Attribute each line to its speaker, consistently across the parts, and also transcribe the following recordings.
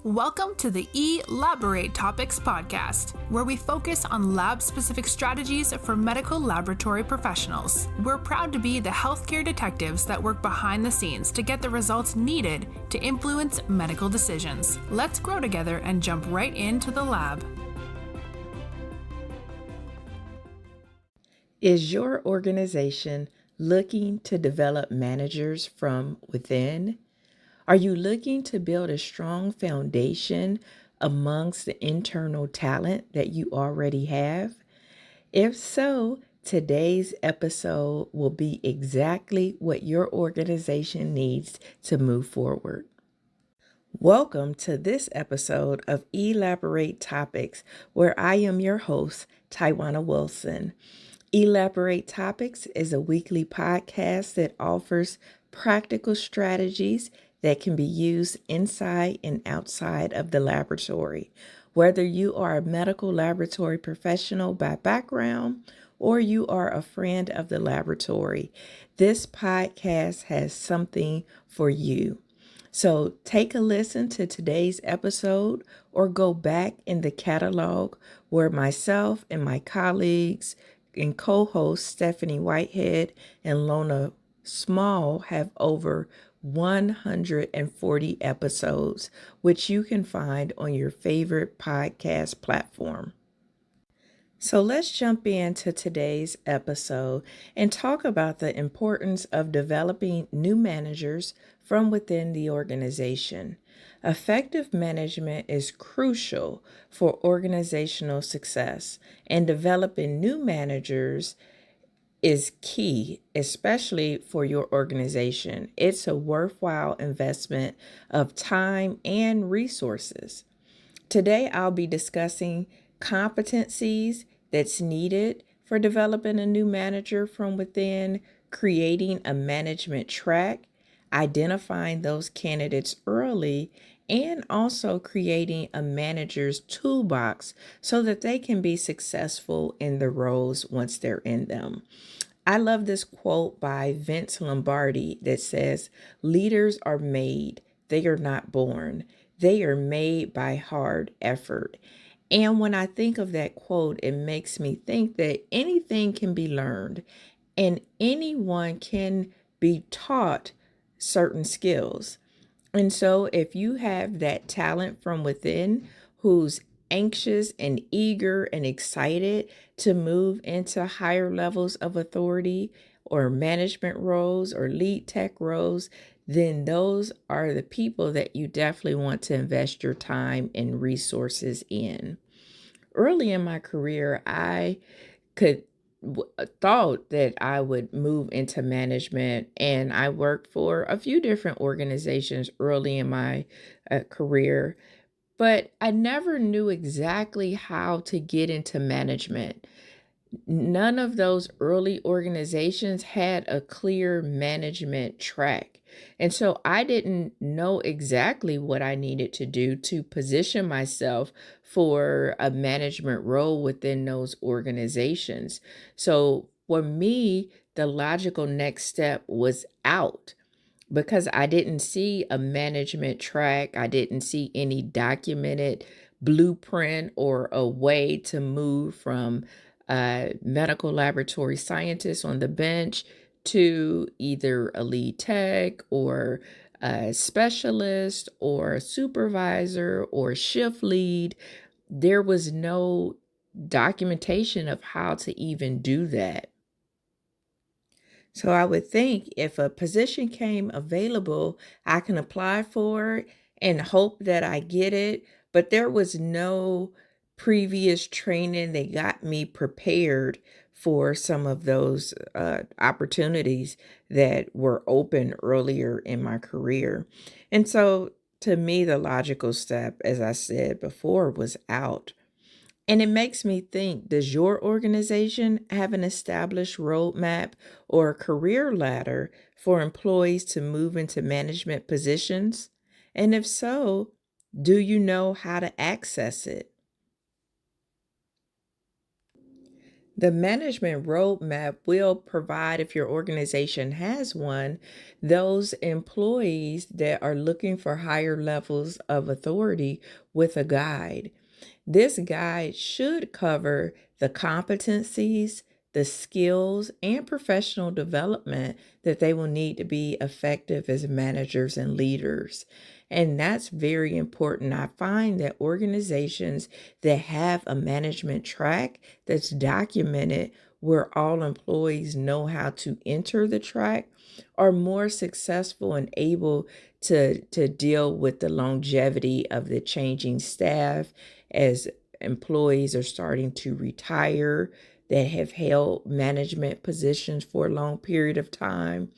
Speaker 1: Welcome to the Elaborate Topics podcast, where we focus on lab-specific strategies for medical laboratory professionals. We're proud to be the healthcare detectives that work behind the scenes to get the results needed to influence medical decisions. Let's grow together and jump right into the lab.
Speaker 2: Is your organization looking to develop managers from within? Are you looking to build a strong foundation amongst the internal talent that you already have? If so, today's episode will be exactly what your organization needs to move forward. Welcome to this episode of Elaborate Topics, where I am your host, Tywana Wilson. Elaborate Topics is a weekly podcast that offers practical strategies that can be used inside and outside of the laboratory. Whether you are a medical laboratory professional by background or you are a friend of the laboratory, this podcast has something for you. So take a listen to today's episode or go back in the catalog where myself and my colleagues and co-hosts Stephanie Whitehead and Lona Small have over 140 episodes, which you can find on your favorite podcast platform. So let's jump into today's episode and talk about the importance of developing new managers from within the organization. Effective management is crucial for organizational success, and developing new managers is key, especially for your organization. It's a worthwhile investment of time and resources. Today, I'll be discussing competencies that's needed for developing a new manager from within, creating a management track, identifying those candidates early, and also creating a manager's toolbox so that they can be successful in the roles once they're in them. I love this quote by Vince Lombardi that says, "Leaders are made, they are not born. They are made by hard effort." And when I think of that quote, it makes me think that anything can be learned and anyone can be taught certain skills. And so if you have that talent from within who's anxious and eager and excited to move into higher levels of authority or management roles or lead tech roles, then those are the people that you definitely want to invest your time and resources in. Early in my career, I could thought that I would move into management, and I worked for a few different organizations early in my career, but I never knew exactly how to get into management. None of those early organizations had a clear management track. And so I didn't know exactly what I needed to do to position myself for a management role within those organizations. So for me, the logical next step was out because I didn't see a management track. I didn't see any documented blueprint or a way to move from medical laboratory scientist on the bench to either a lead tech or a specialist or a supervisor or shift lead. There was no documentation of how to even do that. So I would think if a position came available, I can apply for it and hope that I get it. But there was no previous training that got me prepared for some of those opportunities that were open earlier in my career. And so to me, the logical step, as I said before, was out. And it makes me think, does your organization have an established roadmap or a career ladder for employees to move into management positions? And if so, do you know how to access it? The management roadmap will provide, if your organization has one, those employees that are looking for higher levels of authority with a guide. This guide should cover the competencies, the skills, and professional development that they will need to be effective as managers and leaders. And that's very important. I find that organizations that have a management track that's documented where all employees know how to enter the track are more successful and able to deal with the longevity of the changing staff as employees are starting to retire that have held management positions for a long period of time.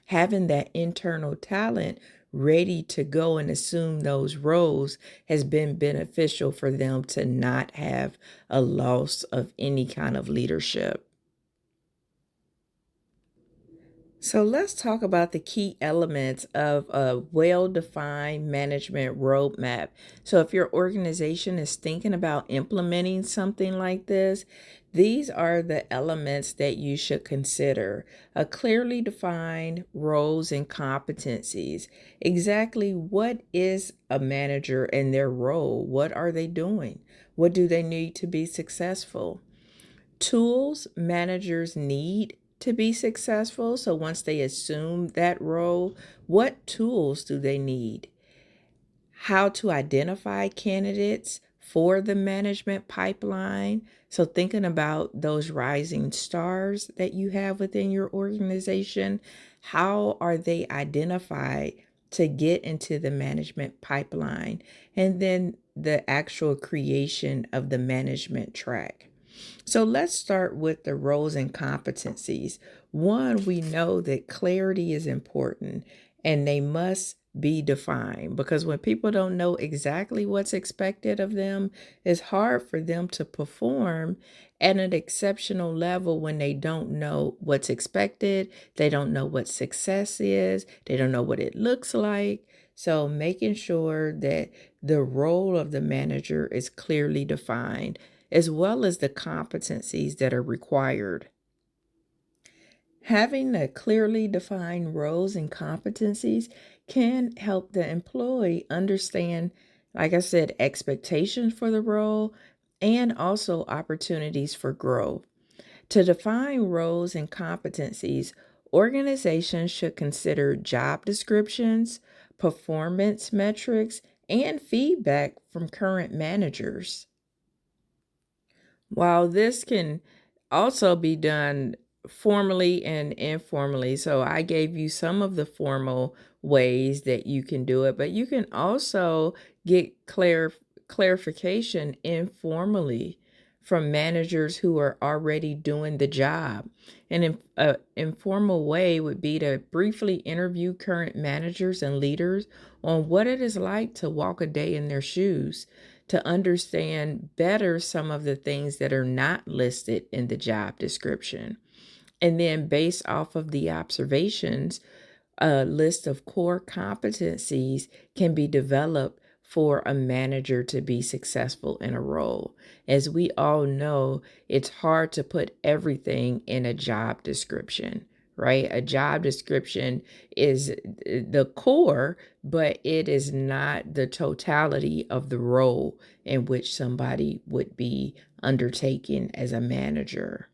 Speaker 2: Having that internal talent ready to go and assume those roles has been beneficial for them to not have a loss of any kind of leadership. So let's talk about the key elements of a well-defined management roadmap. So if your organization is thinking about implementing something like this, these are the elements that you should consider. A clearly defined roles and competencies. Exactly what is a manager and their role? What are they doing? What do they need to be successful? Tools managers need to be successful. So once they assume that role, what tools do they need? How to identify candidates for the management pipeline. So thinking about those rising stars that you have within your organization, how are they identified to get into the management pipeline? And then the actual creation of the management track. So let's start with the roles and competencies. One, we know that clarity is important and they must be defined because when people don't know exactly what's expected of them, it's hard for them to perform at an exceptional level when they don't know what's expected, they don't know what success is, they don't know what it looks like. So making sure that the role of the manager is clearly defined as well as the competencies that are required. Having the clearly defined roles and competencies can help the employee understand, like I said, expectations for the role and also opportunities for growth. To define roles and competencies, organizations should consider job descriptions, performance metrics, and feedback from current managers. While this can also be done formally and informally, so I gave you some of the formal ways that you can do it, but you can also get clarification informally from managers who are already doing the job. An informal way would be to briefly interview current managers and leaders on what it is like to walk a day in their shoes, to understand better some of the things that are not listed in the job description. And then, based off of the observations, a list of core competencies can be developed for a manager to be successful in a role. As we all know, it's hard to put everything in a job description, right? A job description is the core, but it is not the totality of the role in which somebody would be undertaking as a manager.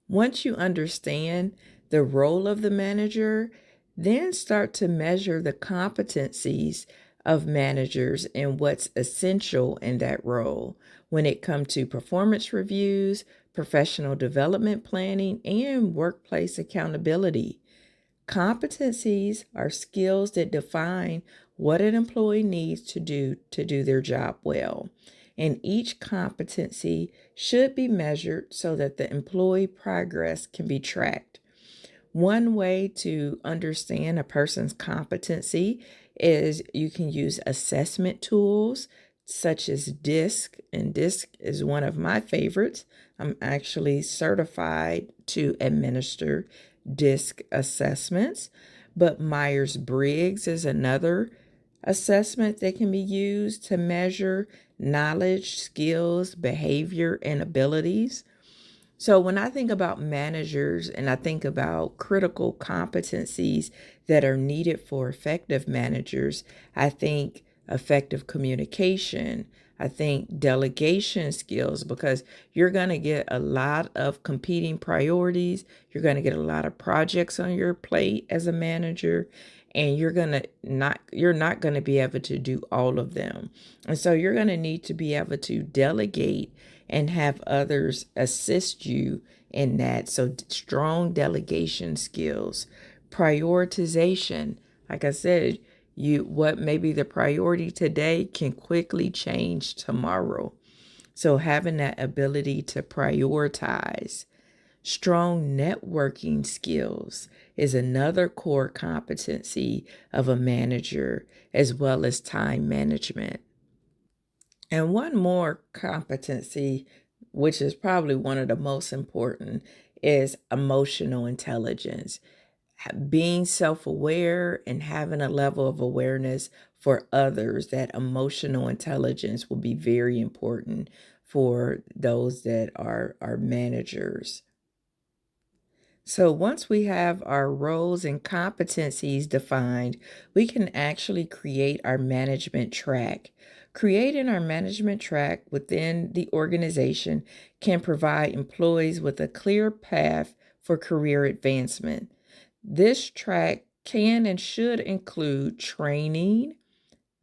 Speaker 2: Once you understand the role of the manager, then start to measure the competencies of managers and what's essential in that role when it comes to performance reviews, professional development planning, and workplace accountability. Competencies are skills that define what an employee needs to do their job well. And each competency should be measured so that the employee progress can be tracked. One way to understand a person's competency is you can use assessment tools such as DISC, and DISC is one of my favorites. I'm actually certified to administer DISC assessments, but Myers-Briggs is another assessment that can be used to measure knowledge, skills, behavior, and abilities. So when I think about managers and I think about critical competencies that are needed for effective managers, I think effective communication. I think delegation skills, because you're going to get a lot of competing priorities. You're going to get a lot of projects on your plate as a manager, and you're not going to be able to do all of them. And so you're going to need to be able to delegate and have others assist you in that. So strong delegation skills, prioritization. Like I said, what may be the priority today can quickly change tomorrow. So having that ability to prioritize. Strong networking skills is another core competency of a manager, as well as time management. And one more competency, which is probably one of the most important, is emotional intelligence. Being self aware and having a level of awareness for others, that emotional intelligence will be very important for those that are managers. So once we have our roles and competencies defined, we can actually create our management track. Creating our management track within the organization can provide employees with a clear path for career advancement. This track can and should include training,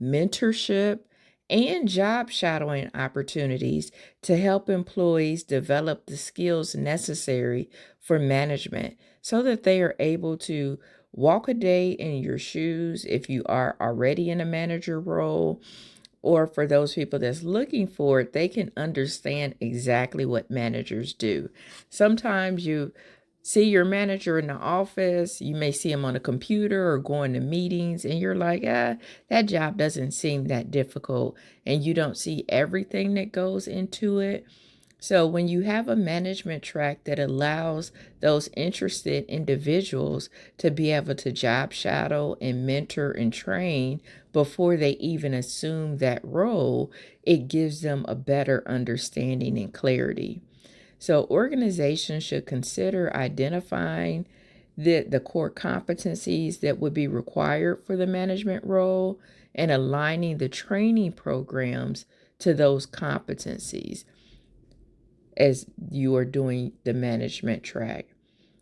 Speaker 2: mentorship, and job shadowing opportunities to help employees develop the skills necessary for management so that they are able to walk a day in your shoes if you are already in a manager role, or for those people that's looking for it, they can understand exactly what managers do. Sometimes you see your manager in the office, you may see him on a computer or going to meetings, and you're like, that job doesn't seem that difficult, and you don't see everything that goes into it. So when you have a management track that allows those interested individuals to be able to job shadow and mentor and train before they even assume that role, it gives them a better understanding and clarity. So organizations should consider identifying the core competencies that would be required for the management role and aligning the training programs to those competencies as you are doing the management track.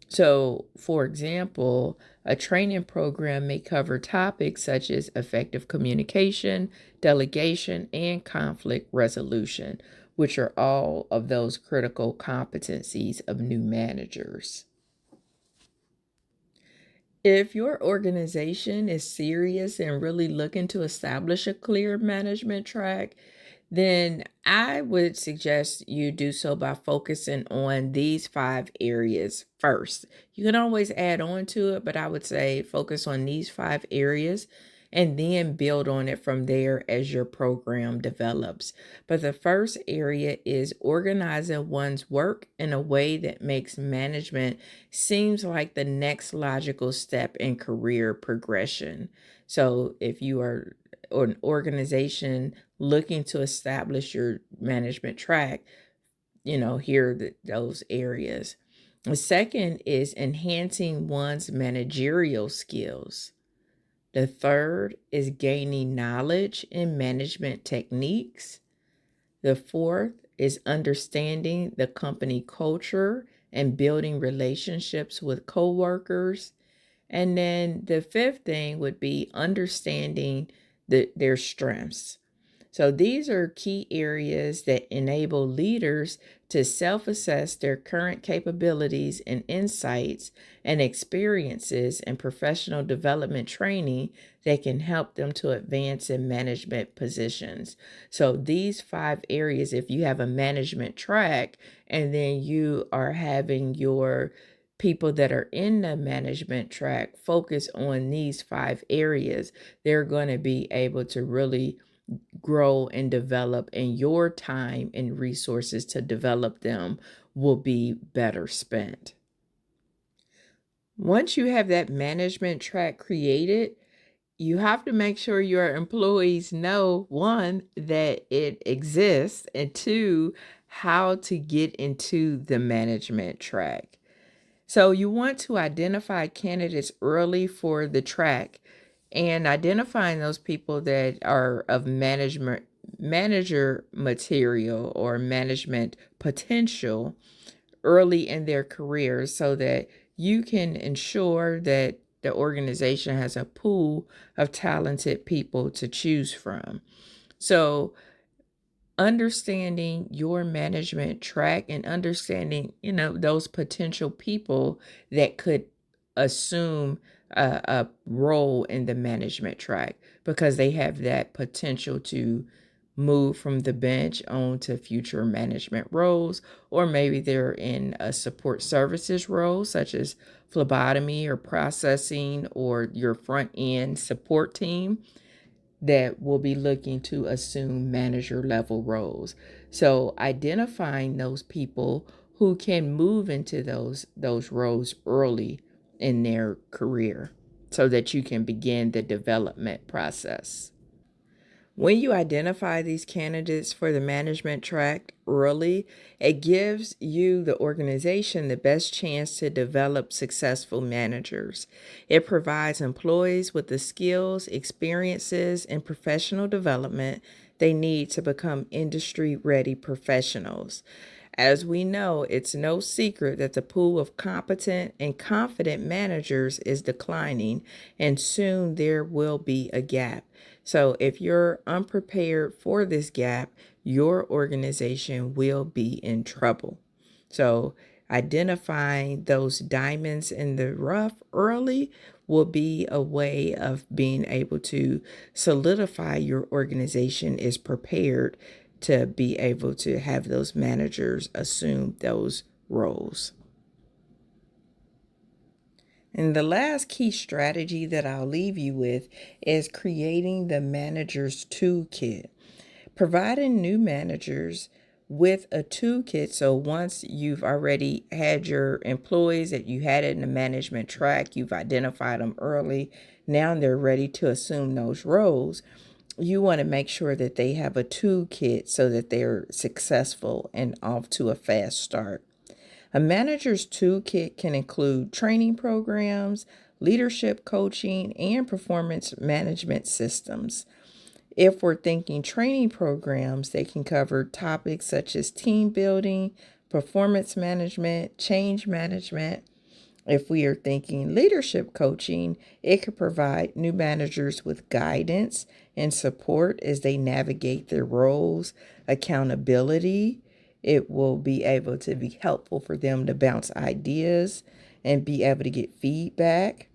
Speaker 2: So, for example, a training program may cover topics such as effective communication, delegation, and conflict resolution, which are all of those critical competencies of new managers. If your organization is serious and really looking to establish a clear management track, then I would suggest you do so by focusing on these 5 areas first. You can always add on to it, but I would say focus on these 5 areas and then build on it from there as your program develops. But the first area is organizing one's work in a way that makes management seems like the next logical step in career progression. So if you are an organization looking to establish your management track, here are those areas. The second is enhancing one's managerial skills. The third is gaining knowledge in management techniques. The fourth is understanding the company culture and building relationships with coworkers. And then the fifth thing would be understanding their strengths. So these are key areas that enable leaders to self-assess their current capabilities and insights and experiences and professional development training that can help them to advance in management positions. So these 5 areas, if you have a management track and then you are having your people that are in the management track focus on these 5 areas, they're going to be able to really grow and develop, and your time and resources to develop them will be better spent. Once you have that management track created, You have to make sure your employees know, one, that it exists, and two, how to get into the management track. So you want to identify candidates early for the track, and identifying those people that are of manager material or management potential early in their careers, so that you can ensure that the organization has a pool of talented people to choose from. So understanding your management track and understanding, those potential people that could assume a role in the management track, because they have that potential to move from the bench on to future management roles, or maybe they're in a support services role such as phlebotomy or processing, or your front end support team that will be looking to assume manager level roles. So identifying those people who can move into those roles early in their career, so that you can begin the development process. When you identify these candidates for the management track early, it gives you, the organization, the best chance to develop successful managers. It provides employees with the skills, experiences, and professional development they need to become industry-ready professionals. As we know, it's no secret that the pool of competent and confident managers is declining, and soon there will be a gap. So if you're unprepared for this gap, your organization will be in trouble. So identifying those diamonds in the rough early will be a way of being able to solidify your organization is prepared to be able to have those managers assume those roles. And the last key strategy that I'll leave you with is creating the manager's toolkit. Providing new managers with a toolkit. So once you've already had your employees that you had in the management track, you've identified them early, now they're ready to assume those roles. You want to make sure that they have a toolkit so that they're successful and off to a fast start. A manager's toolkit can include training programs, leadership coaching, and performance management systems. If we're thinking training programs, they can cover topics such as team building, performance management, change management. If we are thinking leadership coaching, it could provide new managers with guidance and support as they navigate their roles, accountability. It will be able to be helpful for them to bounce ideas and be able to get feedback.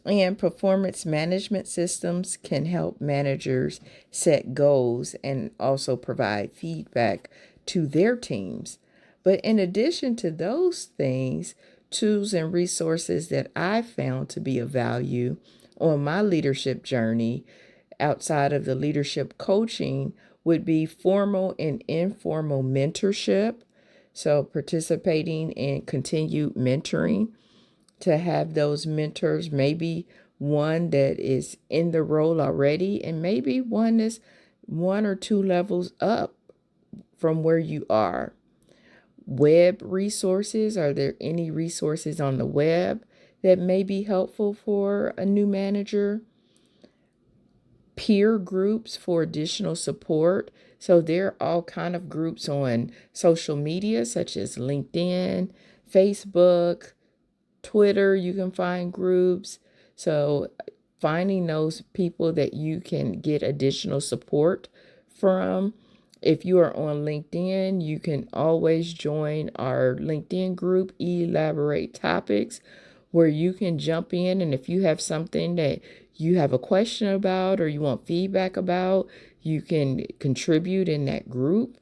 Speaker 2: And performance management systems can help managers set goals and also provide feedback to their teams. But in addition to those things, tools and resources that I found to be of value on my leadership journey outside of the leadership coaching would be formal and informal mentorship. So participating in continued mentoring, to have those mentors, maybe one that is in the role already, and maybe one that's 1 or 2 levels up from where you are. Web resources, are there any resources on the web that may be helpful for a new manager? Peer groups for additional support. So there are all kind of groups on social media such as LinkedIn, Facebook, Twitter. You can find groups. So finding those people that you can get additional support from. If you are on LinkedIn, you can always join our LinkedIn group, Elaborate Topics, where you can jump in. And if you have something that you have a question about or you want feedback about, you can contribute in that group.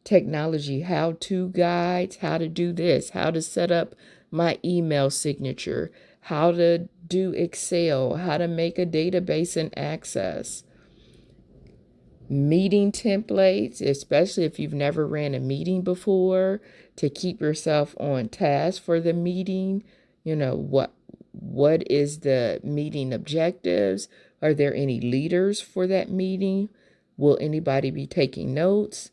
Speaker 2: Technology how-to guides, how to do this, how to set up my email signature, how to do Excel, how to make a database and access. Meeting templates, especially if you've never ran a meeting before, to keep yourself on task for the meeting. What What is the meeting objectives? Are there any leaders for that meeting? Will anybody be taking notes?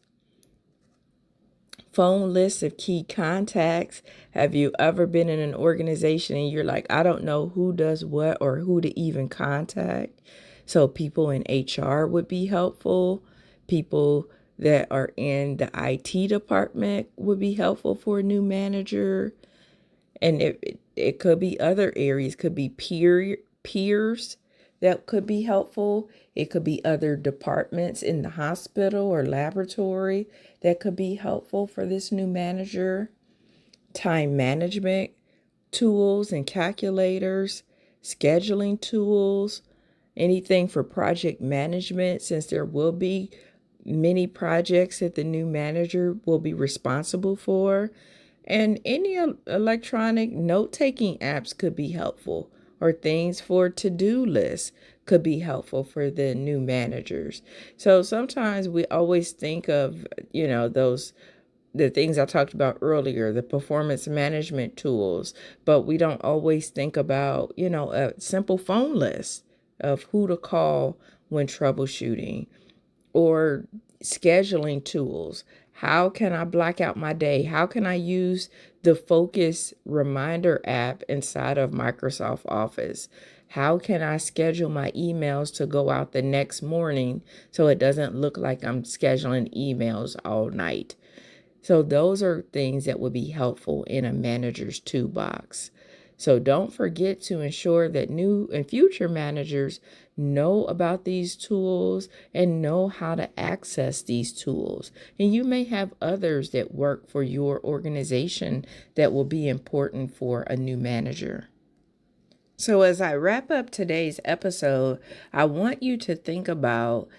Speaker 2: Phone lists of key contacts. Have you ever been in an organization and you're like, I don't know who does what or who to even contact? So people in HR would be helpful. People that are in the IT department would be helpful for a new manager. And it could be other areas, could be peers that could be helpful. It could be other departments in the hospital or laboratory that could be helpful for this new manager. Time management tools and calculators, scheduling tools, anything for project management, since there will be many projects that the new manager will be responsible for. And any electronic note-taking apps could be helpful, or things for to-do lists could be helpful for the new managers. So sometimes we always think of, the things I talked about earlier, the performance management tools, but we don't always think about, a simple phone list of who to call when troubleshooting, or scheduling tools. How can I block out my day? How can I use the Focus Reminder app inside of Microsoft Office? How can I schedule my emails to go out the next morning so it doesn't look like I'm scheduling emails all night? So those are things that would be helpful in a manager's toolbox. So don't forget to ensure that new and future managers know about these tools and know how to access these tools. And you may have others that work for your organization that will be important for a new manager. So as I wrap up today's episode, I want you to think about,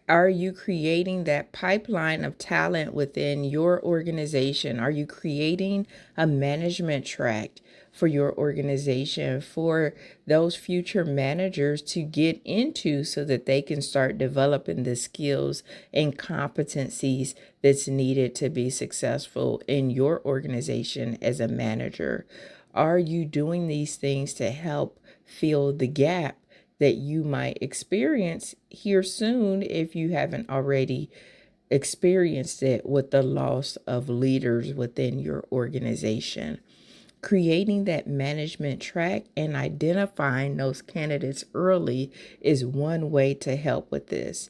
Speaker 2: are you creating that pipeline of talent within your organization? Are you creating a management track for your organization for those future managers to get into so that they can start developing the skills and competencies that's needed to be successful in your organization as a manager? Are you doing these things to help fill the gap that you might experience here soon if you haven't already experienced it with the loss of leaders within your organization? Creating that management track and identifying those candidates early is one way to help with this.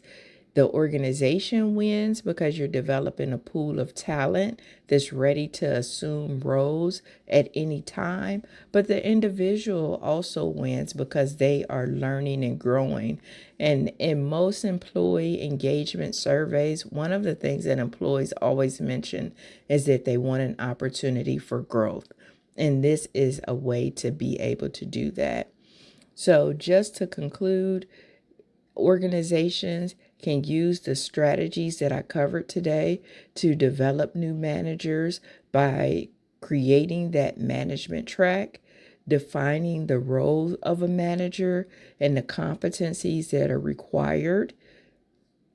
Speaker 2: The organization wins because you're developing a pool of talent that's ready to assume roles at any time. But the individual also wins because they are learning and growing. And in most employee engagement surveys, one of the things that employees always mention is that they want an opportunity for growth. And this is a way to be able to do that. So just to conclude, organizations can use the strategies that I covered today to develop new managers by creating that management track, defining the role of a manager and the competencies that are required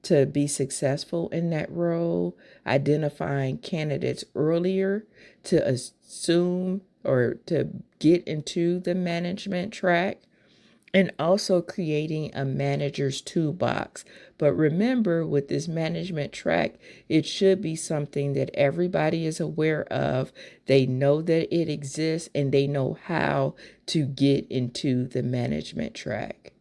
Speaker 2: to be successful in that role, identifying candidates earlier to assume or to get into the management track, and also creating a manager's toolbox. But remember, with this management track, it should be something that everybody is aware of. They know that it exists and they know how to get into the management track.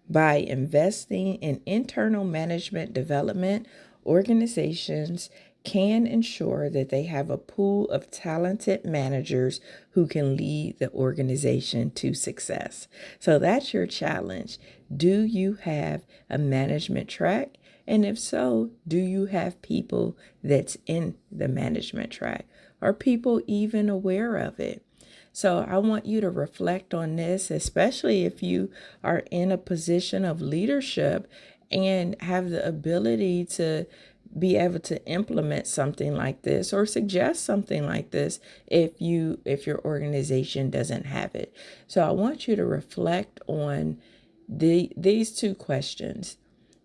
Speaker 2: By investing in internal management development, organizations can ensure that they have a pool of talented managers who can lead the organization to success. So that's your challenge. Do you have a management track? And if so, do you have people that's in the management track? Are people even aware of it? So I want you to reflect on this, especially if you are in a position of leadership and have the ability to be able to implement something like this or suggest something like this if your organization doesn't have it. So I want you to reflect on these two questions.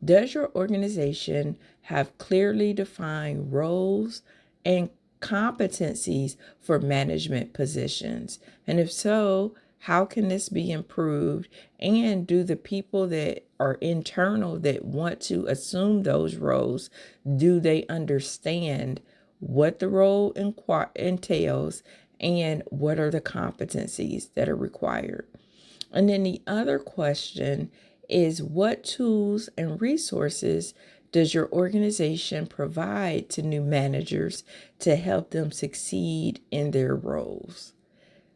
Speaker 2: Does your organization have clearly defined roles and competencies for management positions? And if so, how can this be improved? And do the people that are internal that want to assume those roles, do they understand what the role entails and what are the competencies that are required? And then the other question is, what tools and resources does your organization provide to new managers to help them succeed in their roles?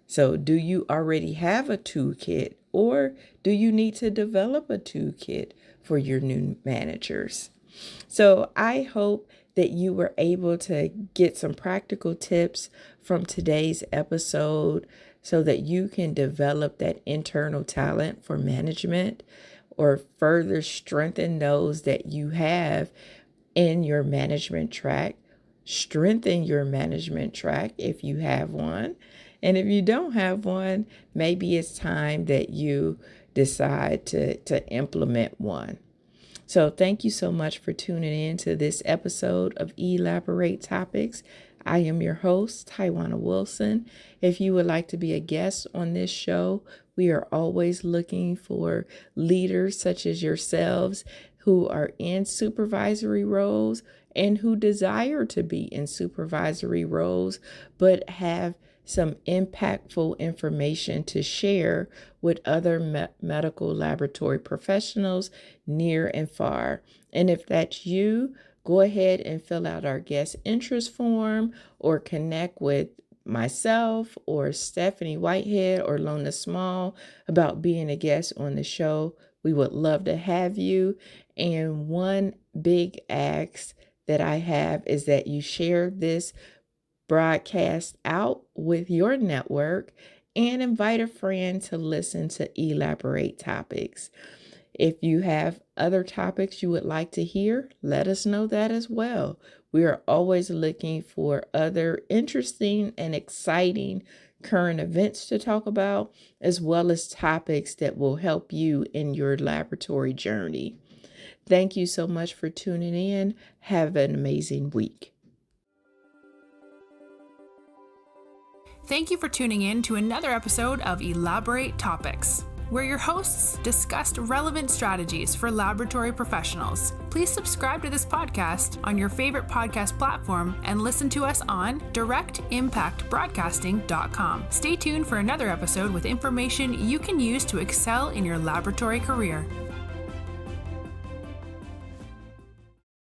Speaker 2: So, do you already have a toolkit, or do you need to develop a toolkit for your new managers? So, I hope that you were able to get some practical tips from today's episode so that you can develop that internal talent for management or further strengthen those that you have in your management track. Strengthen your management track if you have one. And if you don't have one, maybe it's time that you decide to implement one. So thank you so much for tuning in to this episode of Elaborate Topics. I am your host, Taiwana Wilson. If you would like to be a guest on this show, we are always looking for leaders such as yourselves who are in supervisory roles and who desire to be in supervisory roles, but have some impactful information to share with other medical laboratory professionals near and far. And if that's you, go ahead and fill out our guest interest form or connect with myself or Stephanie Whitehead or Lona Small about being a guest on the show. We would love to have you. And one big ask that I have is that you share this broadcast out with your network and invite a friend to listen to Elaborate Topics. If you have other topics you would like to hear, let us know that as well. We are always looking for other interesting and exciting current events to talk about, as well as topics that will help you in your laboratory journey. Thank you so much for tuning in. Have an amazing week.
Speaker 1: Thank you for tuning in to another episode of Elaborate Topics, where your hosts discussed relevant strategies for laboratory professionals. Please subscribe to this podcast on your favorite podcast platform and listen to us on directimpactbroadcasting.com. Stay tuned for another episode with information you can use to excel in your laboratory career.